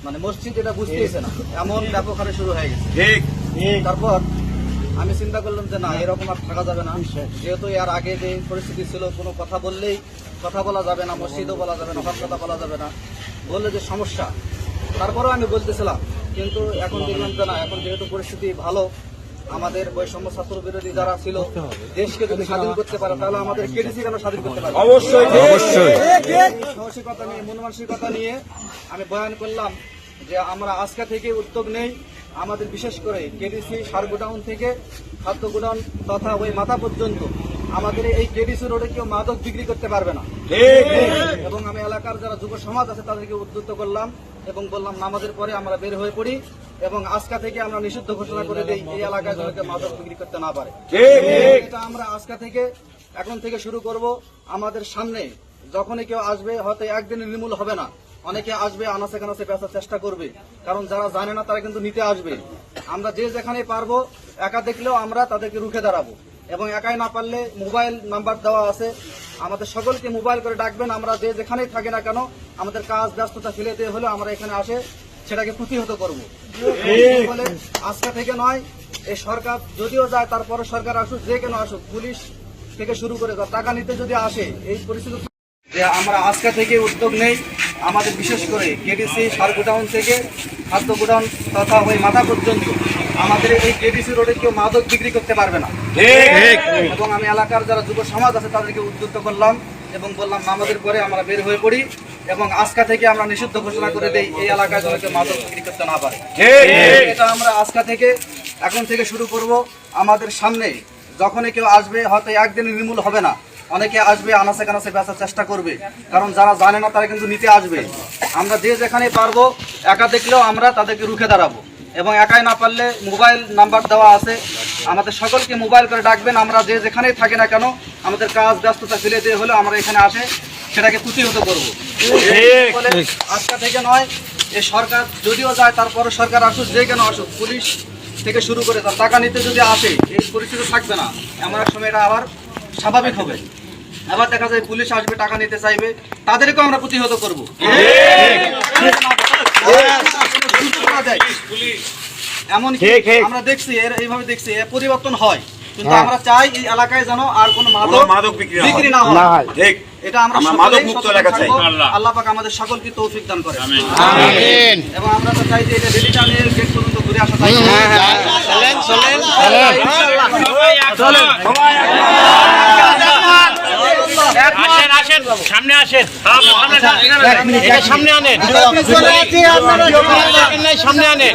মানে মসজিদ এটা বুঝতেইছে না, এমন ব্যাপক হারে শুরু হয়ে গেছে। তারপর আমি চিন্তা করলাম যে না, এরকম আর থাকা যাবে না, যেহেতু এর আগে যে পরিস্থিতি ছিল, কোনো কথা বললেই কথা বলা যাবে না, মসজিদও বলা যাবে না, হক কথা বলা যাবে না, বললে যে সমস্যা। তারপরেও আমি বলতেছিলাম, কিন্তু এখন দেখলাম যে না, এখন যেহেতু পরিস্থিতি ভালো, আমাদের বৈষম্য ছাত্র বিরোধী যারা ছিল, দেশকে যদি স্বাধীন করতে পারে তাহলে আমাদের কেডিসি কেন স্বাধীন করতে পারে? অবশ্যই অবশ্যই সাহসিকতা নিয়ে, মন মানসিকতা নিয়ে আমি বয়ান করলাম যে আমরা আজকে থেকে উদ্যোগ নেই, আমাদের বিশেষ করে কেডিসি সার গোডাউন থেকে খাদ্য গোডাউন তথা ওই মাথা পর্যন্ত আমাদের এই কেডিসি রোডে কেউ মাদক বিক্রি করতে পারবে না। এবং আমি এলাকার যারা যুব সমাজ আছে তাদেরকে উদ্বুদ্ধ করলাম এবং বললাম নামাজের পরে আমরা বের হয়ে পড়ি এবং আজকে থেকে আমরা নিষিদ্ধ ঘোষণা করে দিই, এই এলাকায় যাতে মাদক বিক্রি করতে না পারে। এটা আমরা আজকে থেকে এখন থেকে শুরু করব। আমাদের সামনে যখনই কেউ আসবে, হয়তো একদিনে নির্মূল হবে না, অনেকে আসবে, আনাচে কানাচে বেচার চেষ্টা করবে, কারণ যারা জানে না তারা কিন্তু নিতে আসবে। আমরা যে যেখানে পারবো, একা দেখলেও আমরা তাদেরকে রুখে দাঁড়াবো এবং একাই না পারলে মোবাইল নাম্বার দেওয়া আছে, আমাদের সকলকে মোবাইল করে ডাকবেন। আমরা যে যেখানেই থাকি না কেন, আমাদের কাজ ব্যস্ততা ফেলে দিয়ে হলে আমরা এখানে আসে সেটাকে প্রতিহত করবো। বলে আজকে থেকে নয়, এই সরকার যদিও যায়, তারপরে সরকার আসুক, যে কেন আসুক, পুলিশ থেকে শুরু করে টাকা নিতে যদি আসে, এই পরিস্থিতি যে আমরা আজকে থেকে উদ্যোগ নেই, আমাদের বিশেষ করে কেডিসি সার গোডাউন থেকে খাদ্য গোডাউন তথা ওই মাথা পর্যন্ত আমাদের এই কেডিসি রোডে কেউ মাদক বিক্রি করতে পারবে না। এবং আমি এলাকার যারা যুব সমাজ আছে তাদেরকে উদ্বুদ্ধ করলাম এবং বললাম নামাজের পরে আমরা বের হয়ে পড়ি এবং আজকে থেকে আমরা নিষিদ্ধ ঘোষণা করে দেই, এই এলাকায় যেন কেউ মাদক বিক্রি করতে না পারে। এটা আমরা আজকে থেকে এখন থেকে শুরু করব। আমাদের সামনে যখনই কেউ আসবে, হয়তো একদিনে নির্মূল হবে না, অনেকে আসবে, আনাচে কানাচে বেচার চেষ্টা করবে, কারণ যারা জানে না তারা কিন্তু নিতে আসবে। আমরা যে যেখানে পারবো, একা দেখলেও আমরা তাদেরকে রুখে দাঁড়াবো এবং একাই না পারলে মোবাইল নাম্বার দেওয়া আছে, আমাদের সকলকে মোবাইল করে ডাকবেন। আমরা যে যেখানেই থাকি না কেন, আমাদের কাজ ব্যস্ততা ফেলে দিয়ে হলে আমরা এখানে আসে সেটাকে প্রতিহত করবো। বলে আজকে থেকে নয়, এই সরকার যদিও যায়, তারপরে সরকার আসুক, যে কেন আসুক, পুলিশ থেকে শুরু করে টাকা নিতে যদি আসে, এই পরিস্থিতি থাকবে না। এমন এক সময় এটা আবার স্বাভাবিক হবে, আবার দেখা যায় পুলিশ আসবে, টাকা নিতে চাইবে, তাদেরকেও আমরা প্রতিহত করবো। এমনকি আমরা দেখছি, এইভাবে দেখছি পরিবর্তন হয়, কিন্তু আমরা চাই এই এলাকায় যেন আর কোনো মাদক বিক্রি না হয়। এটা আমরা মাদক মুক্ত এলাকা চাই। আল্লাহ পাক আমাদের সকলকে তৌফিক দান করে, আমিন। এবং আমরা তো চাই যে এটা রেলিটা নিয়ে গেট পর্যন্ত ঘুরে আসা যায়। চলেন চলেন চলেন আসেন আসেন, সামনে আসেন, সামনে আনেন, সামনে আনেন।